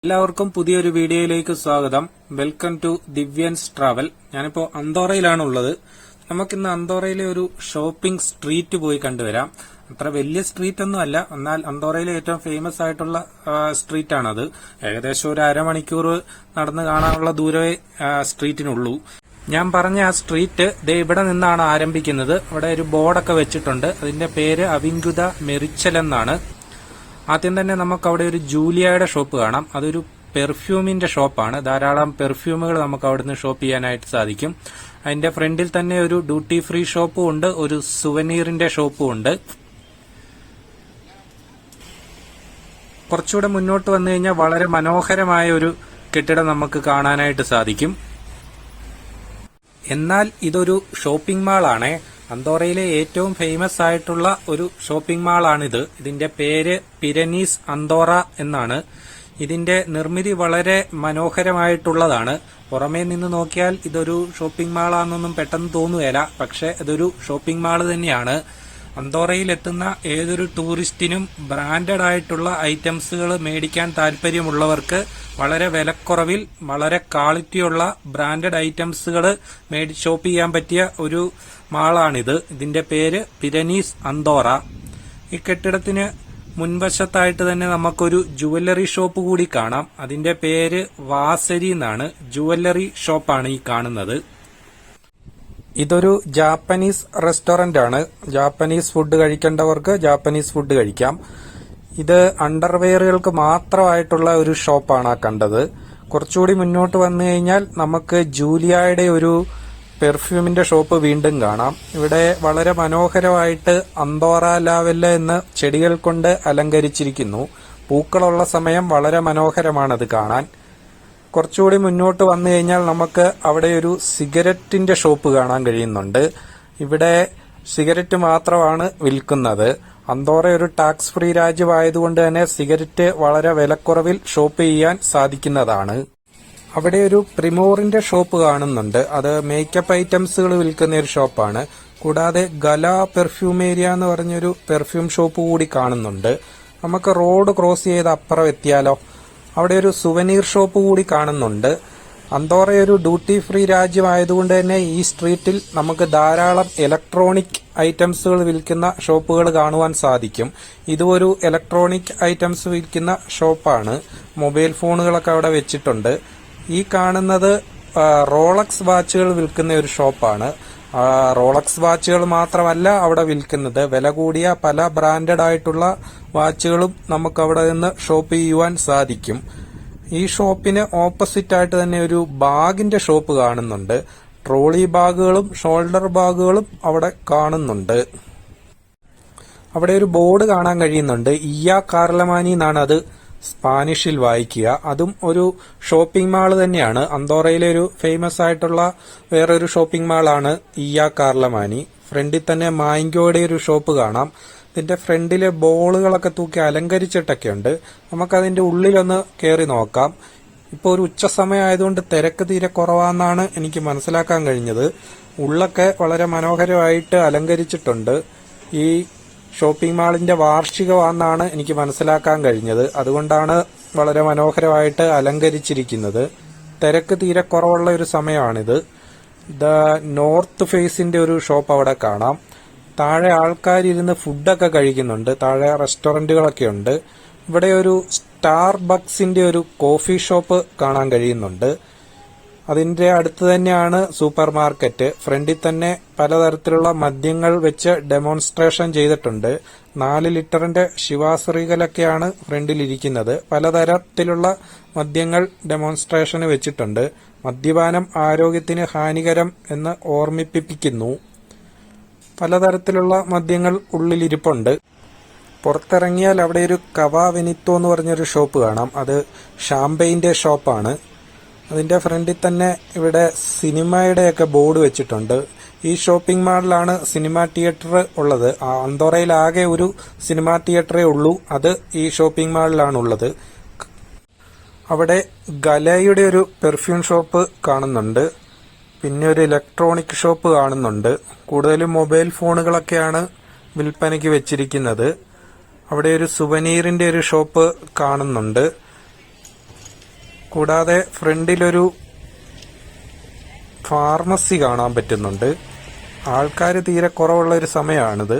എല്ലാവർക്കും പുതിയൊരു വീഡിയോയിലേക്ക് സ്വാഗതം. Welcome to Divyan's travel. ഞാനിപ്പോ അന്തോറയിലാണുള്ളത്. നമുക്കിന്ന് അന്തോറയിലെ ഒരു ഷോപ്പിംഗ് സ്ട്രീറ്റ് പോയി കണ്ടുവരാം. അത്ര വലിയ സ്ട്രീറ്റ് ഒന്നും അല്ല, എന്നാൽ അന്തോറയിലെ ഏറ്റവും ഫേമസ് ആയിട്ടുള്ള സ്ട്രീറ്റ് ആണത്. ഏകദേശം ഒരു അരമണിക്കൂർ നടന്ന് കാണാനുള്ള ദൂരമേ സ്ട്രീറ്റിനുള്ളൂ. ഞാൻ പറഞ്ഞ ആ സ്ട്രീറ്റ് ഇവിടെ നിന്നാണ് ആരംഭിക്കുന്നത്. അവിടെ ഒരു ബോർഡൊക്കെ വെച്ചിട്ടുണ്ട്. അതിന്റെ പേര് അവിൻകുത മെറിച്ചൽ എന്നാണ്. ആദ്യം തന്നെ നമുക്ക് അവിടെ ഒരു ജൂലിയയുടെ ഷോപ്പ് കാണാം. അതൊരു പെർഫ്യൂമിന്റെ ഷോപ്പാണ്. ധാരാളം പെർഫ്യൂമുകൾ നമുക്ക് അവിടുന്ന് ഷോപ്പ് ചെയ്യാനായിട്ട് സാധിക്കും. അതിന്റെ ഫ്രണ്ടിൽ തന്നെ ഒരു ഡ്യൂട്ടി ഫ്രീ ഷോപ്പും ഉണ്ട്, ഒരു സുവനീറിന്റെ ഷോപ്പും ഉണ്ട്. കുറച്ചുകൂടെ മുന്നോട്ട് വന്നു കഴിഞ്ഞാൽ വളരെ മനോഹരമായ ഒരു കെട്ടിടം നമുക്ക് കാണാനായിട്ട് സാധിക്കും. എന്നാൽ ഇതൊരു ഷോപ്പിംഗ് മാളാണ്. അന്തോറയിലെ ഏറ്റവും ഫേമസ് ആയിട്ടുള്ള ഒരു ഷോപ്പിംഗ് മാളാണിത്. ഇതിന്റെ പേര് പിരനീസ് അന്തോറ എന്നാണ്. ഇതിന്റെ നിർമ്മിതി വളരെ മനോഹരമായിട്ടുള്ളതാണ്. പുറമേ നിന്ന് നോക്കിയാൽ ഇതൊരു ഷോപ്പിംഗ് മാളാണെന്നൊന്നും പെട്ടെന്ന് തോന്നുകയില്ല, പക്ഷെ ഇതൊരു ഷോപ്പിംഗ് മാള് തന്നെയാണ്. അന്തോറയിൽ എത്തുന്ന ഏതൊരു ടൂറിസ്റ്റിനും ബ്രാൻഡഡ് ആയിട്ടുള്ള ഐറ്റംസുകൾ മേടിക്കാൻ താല്പര്യമുള്ളവർക്ക് വളരെ വിലക്കുറവിൽ വളരെ ക്വാളിറ്റിയുള്ള ബ്രാൻഡഡ് ഐറ്റംസുകൾ ഷോപ്പ് ചെയ്യാൻ പറ്റിയ ഒരു മാളാണിത്. ഇതിന്റെ പേര് പിരനീസ് അന്തോറ. ഈ കെട്ടിടത്തിന് മുൻവശത്തായിട്ട് തന്നെ നമുക്കൊരു ജുവല്ലറി ഷോപ്പ് കൂടി കാണാം. അതിന്റെ പേര് വാസരി എന്നാണ്. ജുവല്ലറി ഷോപ്പാണ് ഈ കാണുന്നത്. ഇതൊരു ജാപ്പനീസ് റെസ്റ്റോറന്റ് ആണ്. ജാപ്പനീസ് ഫുഡ് കഴിക്കേണ്ടവർക്ക് ജാപ്പനീസ് ഫുഡ് കഴിക്കാം. ഇത് അണ്ടർവെയറുകൾക്ക് മാത്രമായിട്ടുള്ള ഒരു ഷോപ്പാണ് ആ കണ്ടത്. കുറച്ചുകൂടി മുന്നോട്ട് വന്നു കഴിഞ്ഞാൽ നമുക്ക് ജൂലിയയുടെ ഒരു പെർഫ്യൂമിന്റെ ഷോപ്പ് വീണ്ടും കാണാം. ഇവിടെ വളരെ മനോഹരമായിട്ട് അന്തോറ ലാവെല്ല എന്ന ചെടികൾ കൊണ്ട് അലങ്കരിച്ചിരിക്കുന്നു. പൂക്കളുള്ള സമയം വളരെ മനോഹരമാണത് കാണാൻ. കുറച്ചുകൂടി മുന്നോട്ട് വന്നു കഴിഞ്ഞാൽ നമുക്ക് അവിടെ ഒരു സിഗരറ്റിന്റെ ഷോപ്പ് കാണാൻ കഴിയുന്നുണ്ട്. ഇവിടെ സിഗരറ്റ് മാത്രമാണ് വിൽക്കുന്നത്. അന്തോറ ഒരു ടാക്സ് ഫ്രീ രാജ്യമായതുകൊണ്ട് തന്നെ സിഗരറ്റ് വളരെ വിലക്കുറവിൽ ഷോപ്പ് ചെയ്യാൻ സാധിക്കുന്നതാണ്. അവിടെ ഒരു പ്രിമോറിന്റെ ഷോപ്പ് കാണുന്നുണ്ട്. അത് മേക്കപ്പ് ഐറ്റംസുകൾ വിൽക്കുന്ന ഒരു ഷോപ്പാണ്. കൂടാതെ ഗല പെർഫ്യൂമേരിയ എന്ന് പറഞ്ഞൊരു പെർഫ്യൂം ഷോപ്പ് കൂടി കാണുന്നുണ്ട്. നമുക്ക് റോഡ് ക്രോസ് ചെയ്ത് അപ്പുറം എത്തിയാലോ? അവിടെ ഒരു സുവനീർ ഷോപ്പ് കൂടി കാണുന്നുണ്ട്. അന്തോറ ഒരു ഡ്യൂട്ടി ഫ്രീ രാജ്യമായതുകൊണ്ട് തന്നെ ഈ സ്ട്രീറ്റിൽ നമുക്ക് ധാരാളം ഇലക്ട്രോണിക് ഐറ്റംസുകൾ വിൽക്കുന്ന ഷോപ്പുകൾ കാണുവാൻ സാധിക്കും. ഇതൊരു ഇലക്ട്രോണിക് ഐറ്റംസ് വിൽക്കുന്ന ഷോപ്പാണ്. മൊബൈൽ ഫോണുകളൊക്കെ അവിടെ വെച്ചിട്ടുണ്ട്. ഈ കാണുന്നത് റോളക്സ് വാച്ചുകൾ വിൽക്കുന്ന ഒരു ഷോപ്പാണ്. റോളക്സ് വാച്ചുകൾ മാത്രമല്ല അവിടെ വിൽക്കുന്നത്, വില കൂടിയ പല ബ്രാൻഡഡ് ആയിട്ടുള്ള വാച്ചുകളും നമുക്ക് അവിടെ നിന്ന് ഷോപ്പ് ചെയ്യുവാൻ സാധിക്കും. ഈ ഷോപ്പിന് ഓപ്പോസിറ്റ് ആയിട്ട് തന്നെ ഒരു ബാഗിന്റെ ഷോപ്പ് കാണുന്നുണ്ട്. ട്രോളി ബാഗുകളും ഷോൾഡർ ബാഗുകളും അവിടെ കാണുന്നുണ്ട്. അവിടെ ഒരു ബോർഡ് കാണാൻ കഴിയുന്നുണ്ട്. ഇയ കാർലമാനി എന്നാണ് അത് സ്പാനിഷിൽ വായിക്കുക. അതും ഒരു ഷോപ്പിംഗ് മാള് തന്നെയാണ്. അന്തോറയിലെ ഒരു ഫേമസ് ആയിട്ടുള്ള വേറൊരു ഷോപ്പിംഗ് മാളാണ് ഇയ കാർലമാനി. ഫ്രണ്ടിൽ തന്നെ മാംഗോയുടെ ഒരു ഷോപ്പ് കാണാം. ഇതിന്റെ ഫ്രണ്ടില് ബോളുകളൊക്കെ തൂക്കി അലങ്കരിച്ചിട്ടൊക്കെ ഉണ്ട്. നമുക്കതിന്റെ ഉള്ളിലൊന്ന് കയറി നോക്കാം. ഇപ്പോൾ ഒരു ഉച്ച സമയം ആയതുകൊണ്ട് തിരക്ക് തീരെ കുറവാണെന്നാണ് എനിക്ക് മനസ്സിലാക്കാൻ കഴിഞ്ഞത്. ഉള്ളൊക്കെ വളരെ മനോഹരമായിട്ട് അലങ്കരിച്ചിട്ടുണ്ട്. ഈ ഷോപ്പിംഗ് മാളിന്റെ വാർഷികമാണെന്നാണ് എനിക്ക് മനസ്സിലാക്കാൻ കഴിഞ്ഞത്. അതുകൊണ്ടാണ് വളരെ മനോഹരമായിട്ട് അലങ്കരിച്ചിരിക്കുന്നത്. തിരക്ക് തീരെ കുറവുള്ള ഒരു സമയമാണിത്. ദ നോർത്ത് ഫേസിന്റെ ഒരു ഷോപ്പ് അവിടെ കാണാം. താഴെ ആൾക്കാരിരുന്ന് ഫുഡൊക്കെ കഴിക്കുന്നുണ്ട്. താഴെ റെസ്റ്റോറന്റുകളൊക്കെ ഉണ്ട്. ഇവിടെ ഒരു സ്റ്റാർ ബക്സിന്റെ ഒരു കോഫി ഷോപ്പ് കാണാൻ കഴിയുന്നുണ്ട്. അതിന്റെ അടുത്ത് തന്നെയാണ് സൂപ്പർ മാർക്കറ്റ്. ഫ്രണ്ടിൽ തന്നെ പലതരത്തിലുള്ള മദ്യങ്ങൾ വെച്ച് ഡെമോൺസ്ട്രേഷൻ ചെയ്തിട്ടുണ്ട്. 4 ലിറ്ററിന്റെ ശിവാശ്രീകളൊക്കെയാണ് ഫ്രണ്ടിലിരിക്കുന്നത്. പലതരത്തിലുള്ള മദ്യങ്ങൾ ഡെമോൺസ്ട്രേഷന് വെച്ചിട്ടുണ്ട്. മദ്യപാനം ആരോഗ്യത്തിന് ഹാനികരം എന്ന് ഓർമ്മിപ്പിക്കുന്നു. പലതരത്തിലുള്ള മദ്യങ്ങൾ ഉള്ളിലിരിപ്പുണ്ട്. പുറത്തിറങ്ങിയാൽ അവിടെ ഒരു കവ വെനിത്തോ എന്ന് പറഞ്ഞൊരു ഷോപ്പ് കാണാം. അത് ഷാമ്പെയിന്റെ ഷോപ്പാണ്. അതിന്റെ ഫ്രണ്ടിൽ തന്നെ ഇവിടെ സിനിമയുടെയൊക്കെ ബോർഡ് വെച്ചിട്ടുണ്ട്. ഈ ഷോപ്പിംഗ് മാളിലാണ് സിനിമാ തിയേറ്റർ ഉള്ളത്. അന്തോറയിൽ ആകെ ഒരു സിനിമാ തിയേറ്ററേ ഉള്ളൂ. അത് ഈ ഷോപ്പിംഗ് മാളിലാണുള്ളത്. അവിടെ ഗലയുടെ ഒരു പെർഫ്യൂം ഷോപ്പ് കാണുന്നുണ്ട്. പിന്നെ ഒരു ഇലക്ട്രോണിക് ഷോപ്പ് കാണുന്നുണ്ട്. കൂടുതലും മൊബൈൽ ഫോണുകളൊക്കെയാണ് വിൽപ്പനയ്ക്ക് വെച്ചിരിക്കുന്നത്. അവിടെ ഒരു സുവനീറിന്റെ ഒരു ഷോപ്പ് കാണുന്നുണ്ട്. കൂടാതെ ഫ്രണ്ടിലൊരു ഫാർമസി കാണാൻ പറ്റുന്നുണ്ട്. ആൾക്കാർ തീരെ കുറവുള്ള ഒരു സമയമാണിത്.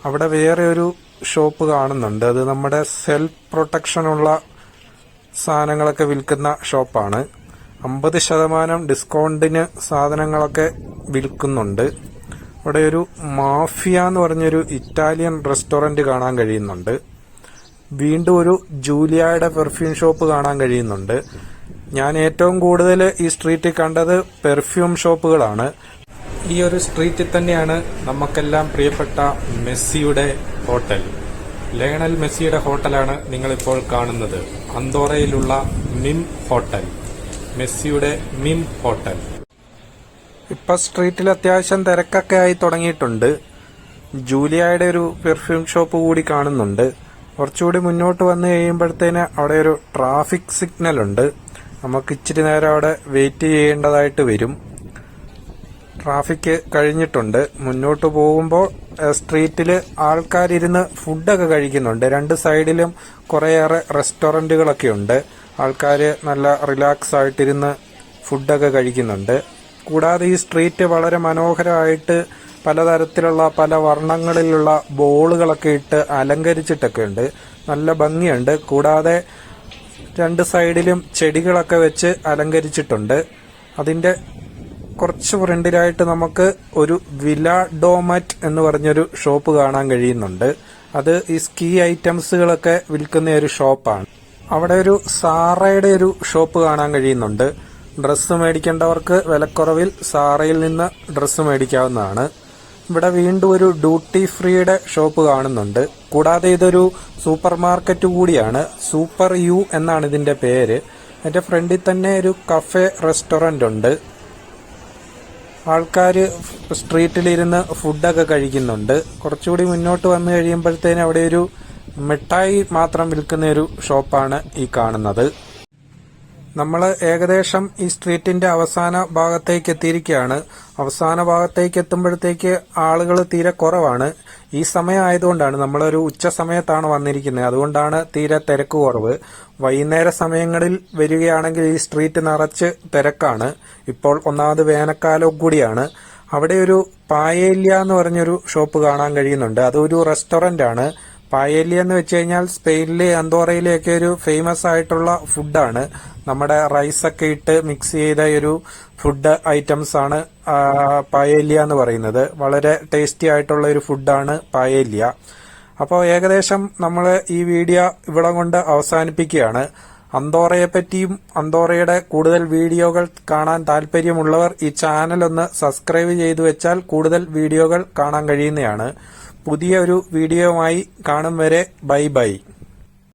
അവിടെ വേറെ ഒരു ഷോപ്പ് കാണുന്നുണ്ട്. അത് നമ്മുടെ സെൽഫ് പ്രൊട്ടക്ഷനുള്ള സാധനങ്ങളൊക്കെ വിൽക്കുന്ന ഷോപ്പാണ്. 50% ഡിസ്കൗണ്ടിന് സാധനങ്ങളൊക്കെ വിൽക്കുന്നുണ്ട്. അവിടെ ഒരു മാഫിയ എന്ന് പറഞ്ഞൊരു ഇറ്റാലിയൻ റെസ്റ്റോറന്റ് കാണാൻ കഴിയുന്നുണ്ട്. വീണ്ടും ഒരു ജൂലിയയുടെ പെർഫ്യൂം ഷോപ്പ് കാണാൻ കഴിയുന്നുണ്ട്. ഞാൻ ഏറ്റവും കൂടുതൽ ഈ സ്ട്രീറ്റിൽ കണ്ടത് പെർഫ്യൂം ഷോപ്പുകളാണ്. ഈ ഒരു സ്ട്രീറ്റിൽ തന്നെയാണ് നമുക്കെല്ലാം പ്രിയപ്പെട്ട മെസ്സിയുടെ ഹോട്ടൽ. ലയണൽ മെസ്സിയുടെ ഹോട്ടലാണ് നിങ്ങളിപ്പോൾ കാണുന്നത്. അന്തോറയിലുള്ള മിം ഹോട്ടൽ, മെസ്സിയുടെ മിം ഹോട്ടൽ. ഇപ്പൊ സ്ട്രീറ്റിൽ അത്യാവശ്യം തിരക്കൊക്കെ ആയി തുടങ്ങിയിട്ടുണ്ട്. ജൂലിയയുടെ ഒരു പെർഫ്യൂം ഷോപ്പ് കൂടി കാണുന്നുണ്ട്. കുറച്ചുകൂടി മുന്നോട്ട് വന്നു കഴിയുമ്പോഴത്തേന് അവിടെ ഒരു ട്രാഫിക് സിഗ്നൽ ഉണ്ട്. നമുക്ക് ഇച്ചിരി നേരം അവിടെ വെയിറ്റ് ചെയ്യേണ്ടതായിട്ട് വരും. ട്രാഫിക് കഴിഞ്ഞിട്ടുണ്ട്. മുന്നോട്ട് പോകുമ്പോൾ സ്ട്രീറ്റിൽ ആൾക്കാരിരുന്ന് ഫുഡൊക്കെ കഴിക്കുന്നുണ്ട്. രണ്ട് സൈഡിലും കുറേയേറെ റെസ്റ്റോറന്റുകളൊക്കെ ഉണ്ട്. ആൾക്കാർ നല്ല റിലാക്സ് ആയിട്ടിരുന്ന് ഫുഡൊക്കെ കഴിക്കുന്നുണ്ട്. കൂടാതെ ഈ സ്ട്രീറ്റ് വളരെ മനോഹരമായിട്ട് പലതരത്തിലുള്ള പല വർണ്ണങ്ങളിലുള്ള ബോളുകളൊക്കെ ഇട്ട് അലങ്കരിച്ചിട്ടൊക്കെ ഉണ്ട്. നല്ല ഭംഗിയുണ്ട്. കൂടാതെ രണ്ട് സൈഡിലും ചെടികളൊക്കെ വെച്ച് അലങ്കരിച്ചിട്ടുണ്ട്. അതിന്റെ കുറച്ച് ഫ്രണ്ടിലായിട്ട് നമുക്ക് ഒരു വില ഡോമറ്റ് എന്ന് പറഞ്ഞൊരു ഷോപ്പ് കാണാൻ കഴിയുന്നുണ്ട്. അത് ഈ സ്കീ ഐറ്റംസുകളൊക്കെ വിൽക്കുന്ന ഒരു ഷോപ്പാണ്. അവിടെ ഒരു സാറയുടെ ഒരു ഷോപ്പ് കാണാൻ കഴിയുന്നുണ്ട്. ഡ്രസ്സ് മേടിക്കേണ്ടവർക്ക് വിലക്കുറവിൽ സാറയിൽ നിന്ന് ഡ്രസ്സ് മേടിക്കാവുന്നതാണ്. ഇവിടെ വീണ്ടും ഒരു ഡ്യൂട്ടി ഫ്രീയുടെ ഷോപ്പ് കാണുന്നുണ്ട്. കൂടാതെ ഇതൊരു സൂപ്പർ മാർക്കറ്റ് കൂടിയാണ്. സൂപ്പർ യു എന്നാണ് ഇതിന്റെ പേര്. അതിന്റെ ഫ്രണ്ടിൽ തന്നെ ഒരു കഫേ റെസ്റ്റോറന്റ് ഉണ്ട്. ആൾക്കാർ സ്ട്രീറ്റിലിരുന്ന് ഫുഡൊക്കെ കഴിക്കുന്നുണ്ട്. കുറച്ചുകൂടി മുന്നോട്ട് വന്നു കഴിയുമ്പോഴത്തേന് അവിടെ ഒരു മിഠായി മാത്രം വിൽക്കുന്ന ഒരു ഷോപ്പാണ് ഈ കാണുന്നത്. നമ്മൾ ഏകദേശം ഈ സ്ട്രീറ്റിന്റെ അവസാന ഭാഗത്തേക്ക് എത്തിയിരിക്കുകയാണ്. അവസാന ഭാഗത്തേക്ക് എത്തുമ്പോഴത്തേക്ക് ആളുകൾ തീരെ കുറവാണ്. ഈ സമയം ആയതുകൊണ്ടാണ്, നമ്മളൊരു ഉച്ച സമയത്താണ് വന്നിരിക്കുന്നത്, അതുകൊണ്ടാണ് തീരെ തിരക്ക് കുറവ്. വൈകുന്നേര സമയങ്ങളിൽ വരികയാണെങ്കിൽ ഈ സ്ട്രീറ്റ് നിറച്ച് തിരക്കാണ്. ഇപ്പോൾ ഒന്നാമത് വേനൽക്കാലവും കൂടിയാണ്. അവിടെ ഒരു പായേല്യ എന്ന് പറഞ്ഞൊരു ഷോപ്പ് കാണാൻ കഴിയുന്നുണ്ട്. അതൊരു റെസ്റ്റോറന്റ് ആണ്. പായേല്യ എന്ന് വെച്ച് കഴിഞ്ഞാൽ സ്പെയിനിലെ അന്തോറയിലെയൊക്കെ ഒരു ഫേമസ് ആയിട്ടുള്ള ഫുഡാണ്. നമ്മുടെ റൈസൊക്കെ ഇട്ട് മിക്സ് ചെയ്ത ഒരു ഫുഡ് ഐറ്റംസ് ആണ് പായേല്യ എന്ന് പറയുന്നത്. വളരെ ടേസ്റ്റി ആയിട്ടുള്ള ഒരു ഫുഡാണ് പായേല്യ. അപ്പോൾ ഏകദേശം നമ്മൾ ഈ വീഡിയോ ഇവിടെ കൊണ്ട് അവസാനിപ്പിക്കുകയാണ്. അന്തോറയെ പറ്റിയും അന്തോറയുടെ കൂടുതൽ വീഡിയോകൾ കാണാൻ താല്പര്യമുള്ളവർ ഈ ചാനൽ ഒന്ന് സബ്സ്ക്രൈബ് ചെയ്തു വെച്ചാൽ കൂടുതൽ വീഡിയോകൾ കാണാൻ കഴിയുന്നതാണ്. പുതിയ ഒരു വീഡിയോയുമായി കാണും വരെ ബൈ ബൈ.